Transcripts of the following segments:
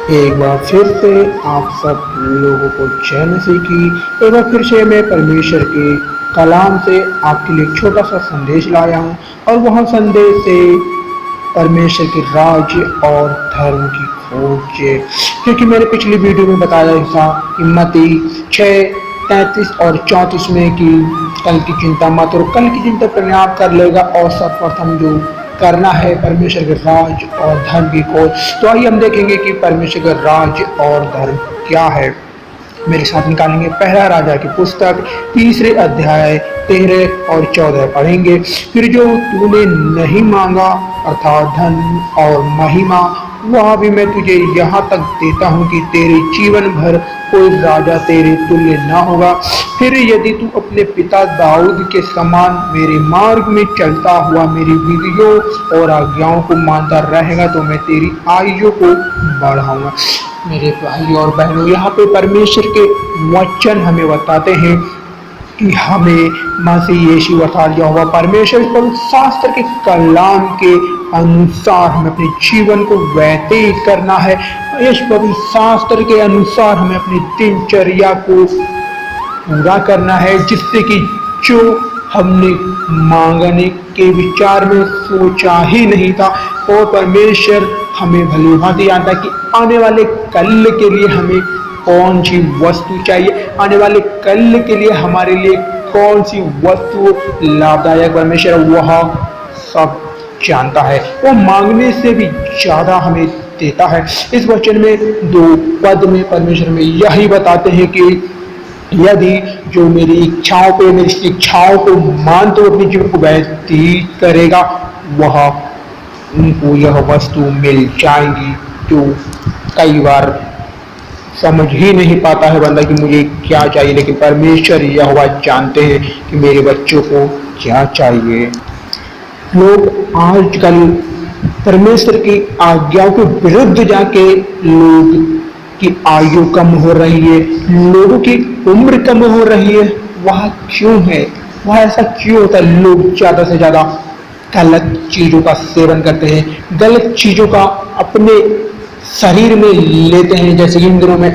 एक बार फिर से आप सब लोगों को जय मसीह की। एक बार फिर से मैं परमेश्वर के कलाम से आपके लिए छोटा सा संदेश लाया हूँ और वह संदेश से परमेश्वर के राज्य और धर्म की खोज। क्योंकि मैंने पिछली वीडियो में बताया था कि मत्ती 6:33 और 34 में कि कल की चिंता मत और कल की चिंता परिणाम कर लेगा और सर्वप्रथम जो करना है परमेश्वर के राज और धर्म की खोज। तो आइए हम देखेंगे कि परमेश्वर का राज और धर्म क्या है। मेरे साथ निकालेंगे पहला राजा की पुस्तक 3 अध्याय 13 और 14 पढ़ेंगे। फिर जो तूने नहीं मांगा अर्थात धन और महिमा वह भी मैं तुझे यहाँ तक देता हूँ कि तेरे जीवन भर कोई राजा तेरे तुल्य न होगा। फिर यदि तू अपने पिता दाऊद के समान मेरे मार्ग में चलता हुआ मेरी विधियों और आज्ञाओं को मानता रहेगा तो मैं तेरी आयु को बढ़ाऊंगा। मेरे भाई और बहनों, यहाँ पे परमेश्वर के वचन हमें बताते हैं कि हमें मसीह यीशु अर्थात यहोवा परमेश्वर पवित्र शास्त्र के कलाम के अनुसार हमें अपने जीवन को व्यतीत करना है। इस पवित्र शास्त्र के अनुसार हमें अपनी दिनचर्या को पूरा करना है, जिससे कि जो हमने मांगने के विचार में सोचा ही नहीं था और परमेश्वर हमें भली भांति जानता कि आने वाले कल के लिए हमें कौन सी वस्तु चाहिए, आने वाले कल के लिए हमारे लिए कौन सी वस्तु लाभदायक, परमेश्वर वह सब जानता है। वो मांगने से भी ज्यादा हमें देता है। इस वचन में 2 पद में परमेश्वर में यही बताते हैं कि यदि जो मेरी इच्छाओं पे मेरी शिक्षाओं को मानते हुए अपने जीवन को व्यतीत करेगा वह उनको यह वस्तु मिल जाएंगी। जो कई बार समझ ही नहीं पाता है बंदा कि मुझे क्या चाहिए, लेकिन परमेश्वर यहोवा जानते हैं कि मेरे बच्चों को क्या चाहिए। लोग आजकल परमेश्वर की आज्ञाओं के विरुद्ध जाके लोग की आयु कम हो रही है, लोगों की उम्र कम हो रही है। वह क्यों है? वह ऐसा क्यों होता है? लोग ज्यादा से ज्यादा गलत चीजों का सेवन करते हैं, गलत चीजों का अपने शरीर में लेते हैं। जैसे इन दिनों में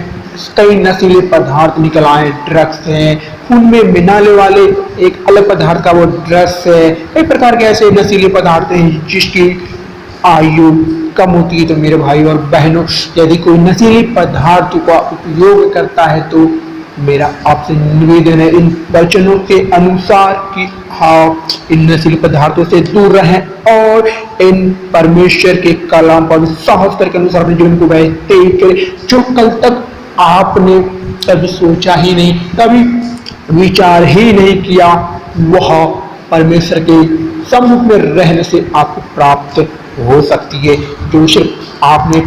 कई नशीले पदार्थ निकल आए, ड्रग्स हैं, खून में मिलाने वाले एक अलग पदार्थ का वो ड्रग्स है, कई प्रकार के ऐसे नशीले पदार्थ हैं जिसकी आयु कम होती है। तो मेरे भाई और बहनों, यदि कोई नशीले पदार्थ का उपयोग करता है तो मेरा आपसे निवेदन है इन वचनों के अनुसार कि हाँ, इन नशीले पदार्थों से दूर रहें और इन परमेश्वर के कलाम पर शास्त्र के अनुसार अपने जीवन को व्यतीत करें। जो कल तक आपने कभी सोचा ही नहीं, कभी विचार ही नहीं किया, वह परमेश्वर के सम्मुख में रहने से आपको प्राप्त हो सकती है। जो सिर्फ आपने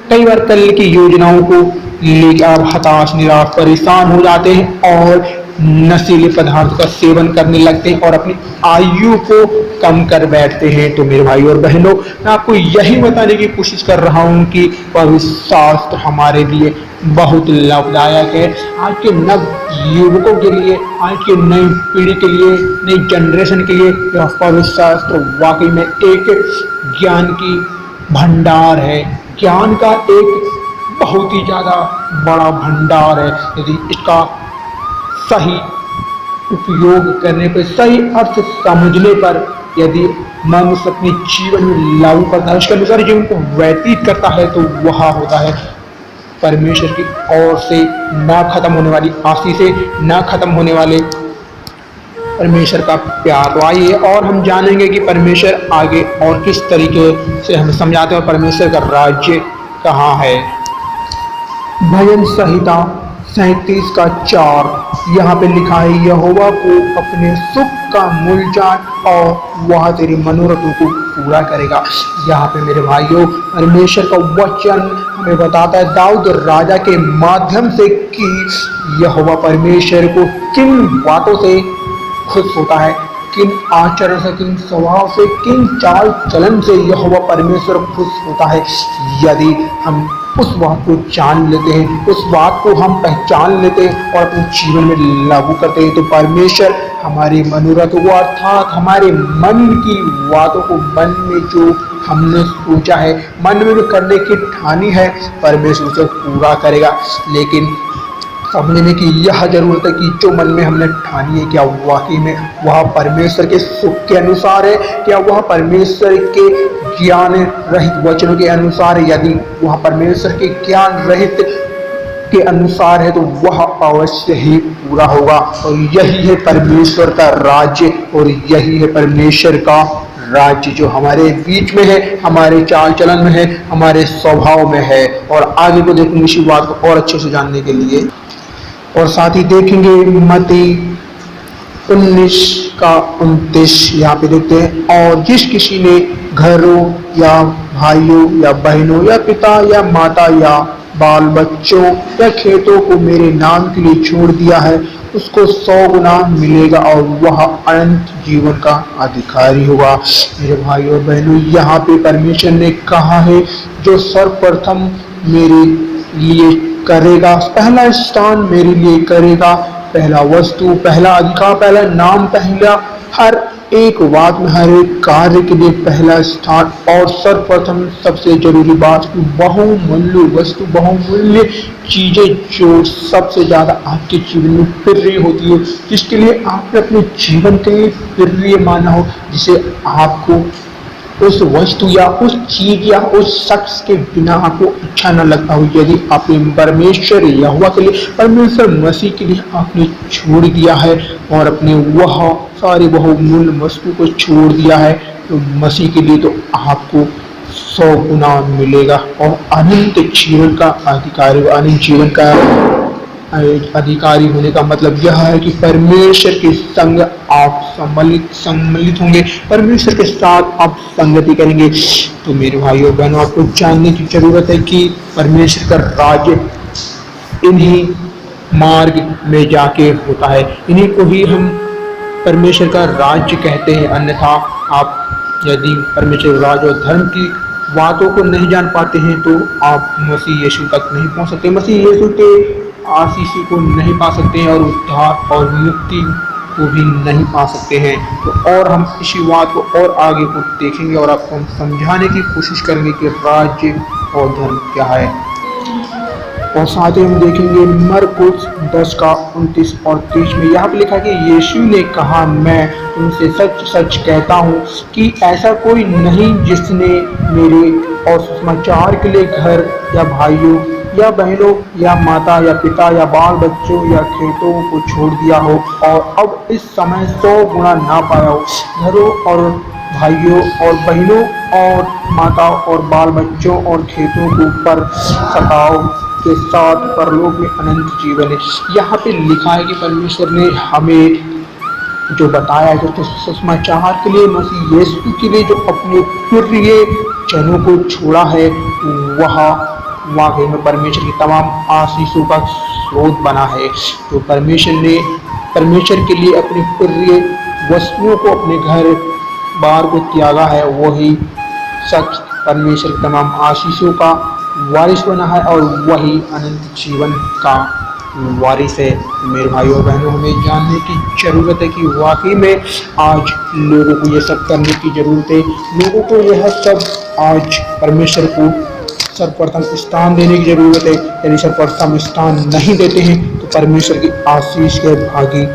कई बार कल की योजनाओं को लेकर आप हताश, निराश, परेशान हो जाते हैं और नशीले पदार्थ का सेवन करने लगते हैं और अपनी आयु को कम कर बैठते हैं। तो मेरे भाई और बहनों, मैं आपको यही बताने की कोशिश कर रहा हूँ कि पवित्र शास्त्र हमारे लिए बहुत लाभदायक है। आज के नव युवकों के लिए, आज के नई पीढ़ी के लिए, नई जनरेशन के लिए यह पवित्र शास्त्र वाकई में एक ज्ञान की भंडार है। ज्ञान का एक बहुत ही ज्यादा बड़ा भंडार है। यदि इसका सही उपयोग करने पर, सही अर्थ समझने पर यदि मनुष्य अपने जीवन में लागू करता है, उसके अनुसार जीवन को व्यतीत करता है, तो वह होता है परमेश्वर की ओर से ना खत्म होने वाली आशीष से, ना खत्म होने वाले परमेश्वर का प्यार। तो आइए और हम जानेंगे कि परमेश्वर आगे और किस तरीके से हमें समझाते हैं परमेश्वर का राज्य कहाँ है। भजन संहिता 37:4 यहाँ पे लिखा है, यहोवा को अपने सुख का मूल जान और वह तेरे मनोरथों को पूरा करेगा। यहाँ पे मेरे भाइयों, परमेश्वर का वचन हमें बताता है दाऊद राजा के माध्यम से कि यहोवा परमेश्वर को किन बातों से खुश होता है, किन आचरण से, किन स्वभाव से, किन चाल चलन से यहोवा परमेश्वर खुश होता है। यदि हम उस बात को जान लेते हैं, उस बात को हम पहचान लेते हैं और अपने जीवन में लागू करते हैं, तो परमेश्वर हमारे मनोरथ को अर्थात हमारे मन की बातों को, मन में जो हमने सोचा है, मन में जो करने की ठानी है, परमेश्वर उसे पूरा करेगा। लेकिन समझने की यह जरूरत है कि जो मन में हमने ठानी है, क्या वाकई में वह परमेश्वर के सुख के अनुसार है, क्या वह परमेश्वर के ज्ञान रहित वचनों के अनुसार है। यदि वह परमेश्वर के ज्ञान रहित के अनुसार है तो वह अवश्य ही पूरा होगा। और यही है परमेश्वर का राज्य, और यही है परमेश्वर का राज्य जो हमारे बीच में है, हमारे चाल चलन में है, हमारे स्वभाव में है। और आगे को देखेंगे इसी बात को और अच्छे से जानने के लिए, और साथ ही देखेंगे मत्ती 19:29 यहाँ पे देखते हैं। और जिस किसी ने घरों या भाइयों या बहनों या पिता या माता या बाल बच्चों या खेतों को मेरे नाम के लिए छोड़ दिया है, उसको 100 गुना मिलेगा और वह अनंत जीवन का अधिकारी होगा। मेरे भाइयों और बहनों, यहाँ पे परमेश्वर ने कहा है जो सर्वप्रथम मेरे लिए करेगा, पहला स्थान मेरे लिए करेगा, पहला वस्तु, पहला अधिकार, पहला नाम, पहला हर एक बात में, हर एक कार्य के लिए पहला स्थान। और सर्वप्रथम सबसे जरूरी बात, बहुमूल्य वस्तु, बहुमूल्य चीजें जो सबसे ज्यादा आपके जीवन में प्रिय होती है, जिसके लिए आपने अपने जीवन के लिए प्रिय माना हो, जिसे आपको उस वस्तु या उस चीज या उस शख्स के बिना आपको अच्छा न लगता हो। यदि आपने परमेश्वर यहोवा के लिए, परमेश्वर मसीह के लिए आपने छोड़ दिया है और अपने वह सारी बहुमूल्य वस्तु को छोड़ दिया है, तो मसीह के लिए तो आपको 100 गुना मिलेगा और अनंत जीवन का अधिकारी। अनंत जीवन का अधिकारी होने का मतलब यह है कि परमेश्वर के संग आप सम्मिलित होंगे, परमेश्वर के साथ आप संगति करेंगे। तो मेरे भाइयों बहनों, आपको जानने की जरूरत है कि परमेश्वर का राज्य इन्हीं मार्ग में जाके होता है, इन्हीं को ही हम परमेश्वर का राज्य कहते हैं। अन्यथा आप यदि परमेश्वर राज्य और धर्म की बातों को नहीं जान पाते हैं तो आप मसीह यीशु तक नहीं पहुंच सकते, मसीह यीशु के आशीष को नहीं पा सकते हैं और उद्धार और मुक्ति को भी नहीं पा सकते हैं। तो और हम इसी बात को और आगे को देखेंगे और आपको हम समझाने की कोशिश करेंगे कि राज्य और धर्म क्या है। और साथ ही हम देखेंगे मरकुस 10:29 और 30 में यहाँ पे लिखा कि यीशु ने कहा, मैं तुमसे सच सच कहता हूँ कि ऐसा कोई नहीं जिसने मेरे और सुसमाचार के लिए घर या भाइयों या बहनों या माता या पिता या बाल बच्चों या खेतों को छोड़ दिया हो और अब इस समय 100 गुना ना पाया हो। घरों और भाइयों और बहनों और माता और बाल बच्चों और खेतों के ऊपर सताव के साथ परलोक में अनंत जीवन है। यहाँ पे लिखा है कि परमेश्वर ने हमें जो बताया है, जो सुसमाचार के लिए, मसीह यीशु के लिए जो अपने प्रिय जनों को छोड़ा है, वह वाकई में परमेश्वर की तमाम आशीषों का स्रोत बना है। तो परमेश्वर के लिए अपनी प्रिय वस्तुओं को, अपने घर बार को त्यागा है, वही शख्स परमेश्वर की तमाम आशीषों का वारिस बना है और वही अनंत जीवन का वारिस है। मेरे भाइयों और बहनों, हमें जानने की जरूरत है कि वाकई में आज लोगों को यह सब करने की जरूरत है। लोगों को यह सब आज परमेश्वर को सर्वप्रथम स्थान देने की जरूरत है। यदि सर्वप्रथम स्थान नहीं देते हैं तो परमेश्वर की आशीष के भागी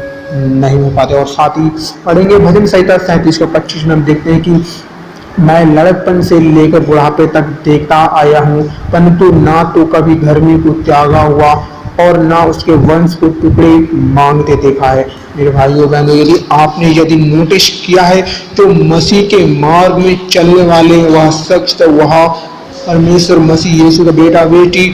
नहीं हो पाते। और साथ ही पढ़ेंगे भजन संहिता 37:25 में हम देखते हैं कि मैं लड़कपन से लेकर बुढ़ापे तक देखता आया हूँ, परंतु ना तो कभी धर्मी को त्यागा हुआ और ना उसके वंश को टुकड़े मांगते देखा है। मेरे भाइयों बहनों, यदि नोटिस किया है तो मसीह के मार्ग में चलने वाले वह शख्स, वह परमेश्वर मसीह यीशु का बेटा बेटी,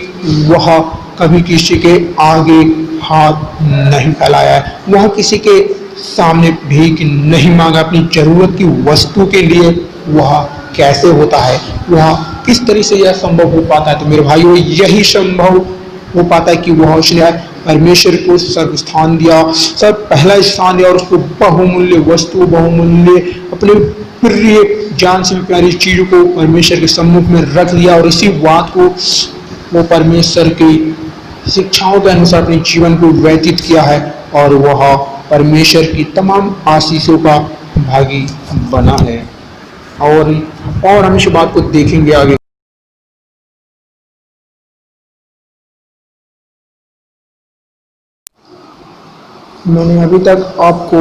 वह कभी किसी के आगे हाथ नहीं फैलाया है, वह किसी के सामने भीख नहीं मांगा अपनी जरूरत की वस्तु के लिए। वह कैसे होता है, वह किस तरह से यह संभव हो पाता है? तो मेरे भाइयों, यही संभव हो पाता है कि वह उसने परमेश्वर को सर्वस्थान दिया, सब पहला स्थान दिया और उसको बहुमूल्य वस्तु, बहुमूल्य अपने प्रिय जान से भी प्यारी चीजों को परमेश्वर के सम्मुख में रख लिया और इसी बात को वो परमेश्वर की शिक्षाओं के अनुसार अपने जीवन को व्यतीत किया है और वह परमेश्वर की तमाम आशीषों का भागी बना है। और हम इस बात को देखेंगे आगे। मैंने अभी तक आपको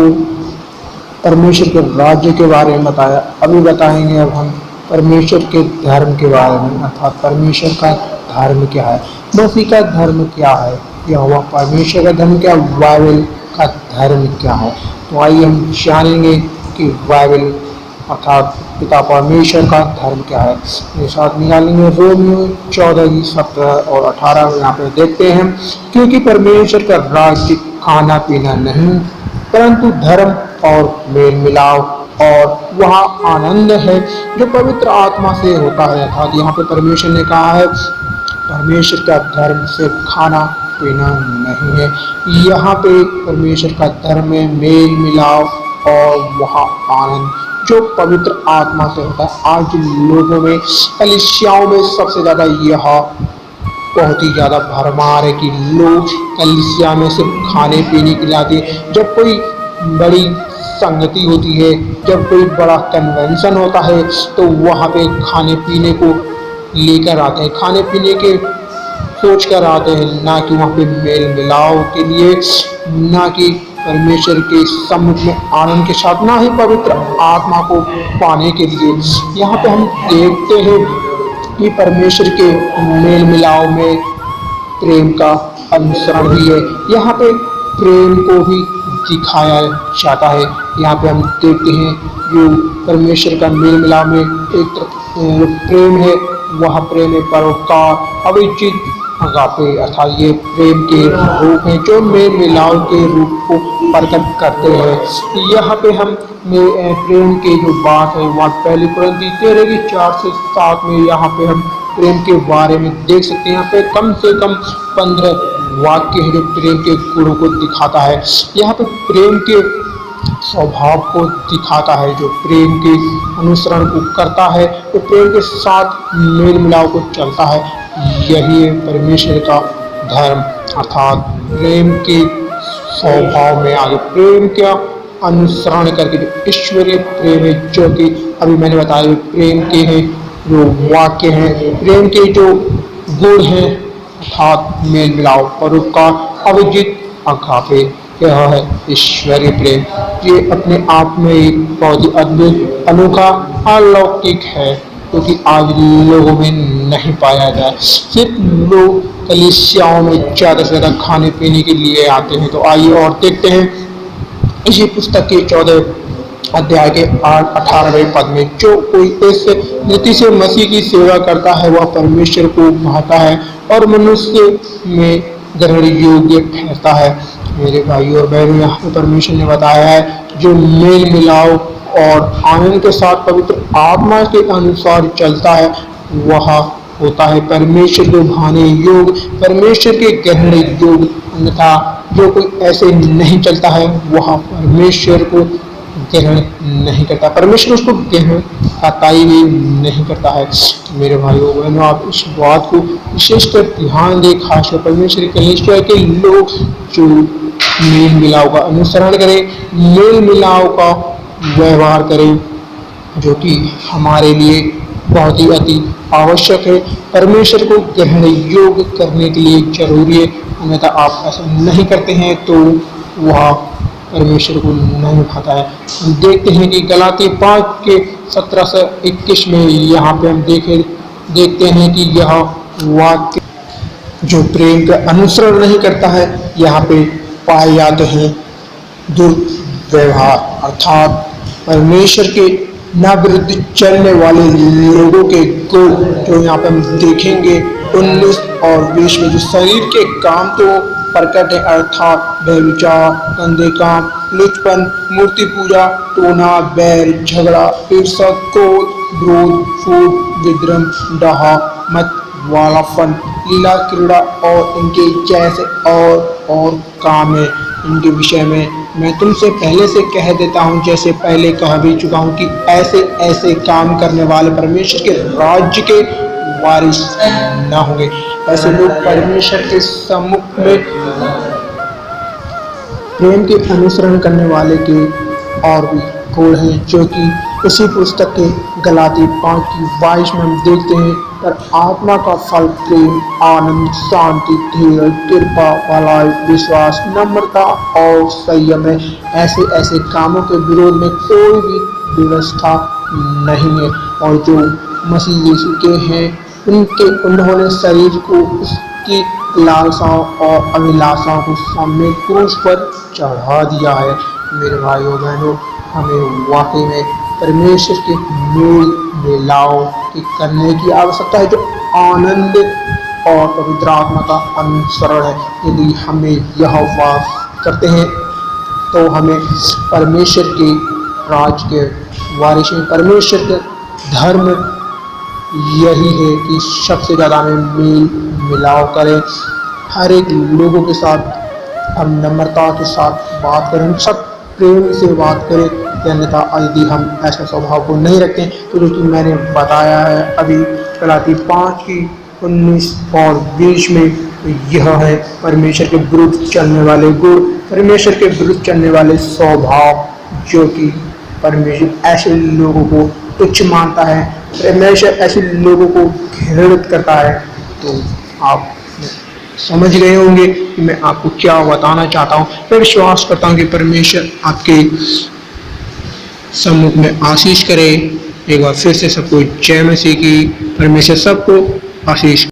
परमेश्वर के राज्य के बारे में बताया, अभी बताएंगे अब हम परमेश्वर के धर्म के बारे में, अर्थात परमेश्वर का धर्म क्या है, मसीह का धर्म क्या है, यहोवा परमेश्वर का धर्म क्या, बाइबल का धर्म क्या है। तो आइए हम जानेंगे कि बाइबल अर्थात पिता परमेश्वर का धर्म क्या है। ये साथ निकालेंगे रोमियो 14:17 और 18 में। यहाँ पे देखते हैं, क्योंकि परमेश्वर का राज्य खाना पीना नहीं परंतु धर्म और मेल मिलाव और वह आनंद है जो पवित्र आत्मा से होता है। अर्थात यहाँ पे परमेश्वर ने कहा है परमेश्वर का धर्म सिर्फ खाना पीना नहीं है, यहाँ पे परमेश्वर का धर्म है मेल मिलाव और वह आनंद जो पवित्र आत्मा से होता है। आज लोगों में कलीसियाओं में सबसे ज़्यादा यह बहुत ही ज़्यादा भरमार है कि लोग कलीसिया में सिर्फ खाने पीने के लिए आते हैं। जब कोई बड़ी संगति होती है, जब कोई बड़ा कन्वेंशन होता है तो वहाँ पे खाने पीने को लेकर आते हैं, खाने पीने के सोच कर आते हैं, ना कि वहाँ पे मेल मिलाव के लिए, ना कि परमेश्वर के सम्मुख में आनंद के साथ, ना ही पवित्र आत्मा को पाने के लिए। यहाँ पे हम देखते हैं कि परमेश्वर के मेल मिलाव में प्रेम का अनुसरण भी है, यहाँ पे प्रेम को भी दिखाया जाता है। यहाँ पे हम देखते हैं जो परमेश्वर का मेल मिलाव में एक प्रेम है, वह प्रेम है परोपकार, अविचित अगापे, अर्थात ये प्रेम के रूप हैं जो मेल मिलाव के रूप को प्रकट करते हैं। यहाँ पे हम प्रेम के जो बात है वह पहली कुरिन्थी 13:4-7 में यहाँ पे हम प्रेम के बारे में देख सकते हैं। यहाँ पे कम से कम 15 वाक्य है जो प्रेम के गुणों को दिखाता है। यहाँ पे प्रेम के स्वभाव को दिखाता है, जो प्रेम के अनुसरण को करता है, तो प्रेम के साथ मेल मिलाव को चलता है। यही है परमेश्वर का धर्म, अर्थात प्रेम के स्वभाव में आगे प्रेम का अनुसरण करके जो ईश्वरीय प्रेम है, जो कि अभी मैंने बताया प्रेम के हैं जो वाक्य हैं, प्रेम के जो गुण हैं अर्थात मेल मिलाव, परोपकार, अविजित अगापे, यह है ईश्वरीय प्रेम। ये अपने आप में एक बहुत ही अद्भुत, अनोखा, अलौकिक है, क्योंकि आज लोगों में नहीं पाया जाए। सिर्फ लोग कलीसियाओं में ज़्यादा से ज़्यादा खाने पीने के लिए आते हैं। तो आइए और देखते हैं इसी पुस्तक के 14 अध्याय के 18वें पद में, जो कोई इस रीति से मसीह की सेवा करता है वह परमेश्वर को भाता है और मनुष्य में ग्रहण योग्य ठहरता है। मेरे भाइयों और बहनों, यहाँ पर परमेश्वर ने बताया है जो मेल मिलाव और आनंद के साथ पवित्र आत्मा के अनुसार चलता है वह होता है परमेश्वर को भाने योग, परमेश्वर के ग्रहण योग। अन्यथा जो कोई ऐसे नहीं चलता है वह परमेश्वर को ग्रहण नहीं करता, परमेश्वर उसको ग्रहण करताई भी नहीं करता है। मेरे भाइयों बहनों, आप इस बात को विशेषकर ध्यान दें, खासकर परमेश्वर कलीसिया के लोग जो मेल मिलाव का अनुसरण करें, मेल मिलाव का व्यवहार करें, जो कि हमारे लिए बहुत ही अति आवश्यक है, परमेश्वर को ग्रहण योग्य करने के लिए जरूरी है। अन्यथा आप ऐसा नहीं करते हैं तो वह परमेश्वर को नहीं भाता है। हम देखते हैं कि गलाती 5:17 से 21 में यहाँ पे हम देखते हैं कि यह वाक्य जो प्रेम का अनुसरण नहीं करता है यहाँ पे पाए जाते हैं दुर्व्यवहार, अर्थात परमेश्वर के न विरुद्ध चलने वाले लोगों के गुण जो यहाँ पे हम देखेंगे 19 और 20 में। जो शरीर के काम तो प्रकट है, अर्थात व्यभिचार, गंदे काम, लुचपन, मूर्ति पूजा, टोना, बैर, झगड़ा, ईर्ष्या, क्रोध, क्रोध, फूट, विद्रम, डहा, मत वालापन, लीला क्रीड़ा और इनके जैसे और और काम है। इनके विषय में मैं तुमसे पहले से कह देता हूँ, जैसे पहले कह भी चुका हूँ कि ऐसे ऐसे काम करने वाले परमेश्वर के राज्य के वारिस न होंगे। ऐसे लोग परमेश्वर के सम्मुख में प्रेम के अनुसरण करने वाले के और भी गुण हैं, जो कि उसी पुस्तक के गलाती 5:22 में हम देखते हैं। पर आत्मा का फल प्रेम, आनंद, शांति, धीरज, कृपा, भलाई, विश्वास, नम्रता और संयम है। ऐसे ऐसे कामों के विरोध में कोई भी व्यवस्था नहीं है। और जो मसीह यीशु के हैं, उन्होंने शरीर को उसकी लालसाओं और अभिलाषाओं को सामने क्रूस पर चढ़ा दिया है। मेरे भाइयों बहनों, हमें वाकई में परमेश्वर के मेल मिलाव की करने की आवश्यकता है, जो आनंद और पवित्र आत्मा का अनुसरण है। यदि हमें यह वास करते हैं तो हमें परमेश्वर के राज के वारिस हैं। परमेश्वर के धर्म यही है कि सबसे ज़्यादा हमें मेल मिलाव करें, हर एक लोगों के साथ हम नम्रता के साथ बात करें, सब प्रेम से बात करें। अन्यथा यदि हम ऐसा स्वभाव को नहीं रखते तो जो कि मैंने बताया है अभी गलाती 5:19 और 20 में, यह है परमेश्वर के विरुद्ध चलने वाले गुण, परमेश्वर के विरुद्ध चलने वाले स्वभाव, जो कि परमेश्वर ऐसे लोगों को तुच्छ मानता है, परमेश्वर ऐसे लोगों को घृणित करता है। तो आप समझ गए होंगे कि मैं आपको क्या बताना चाहता हूँ। मैं विश्वास करता हूँ कि परमेश्वर आपके सम्मुख में आशीष करे। एक बार फिर से सबको जय मसीह की। परमेश्वर सबको आशीष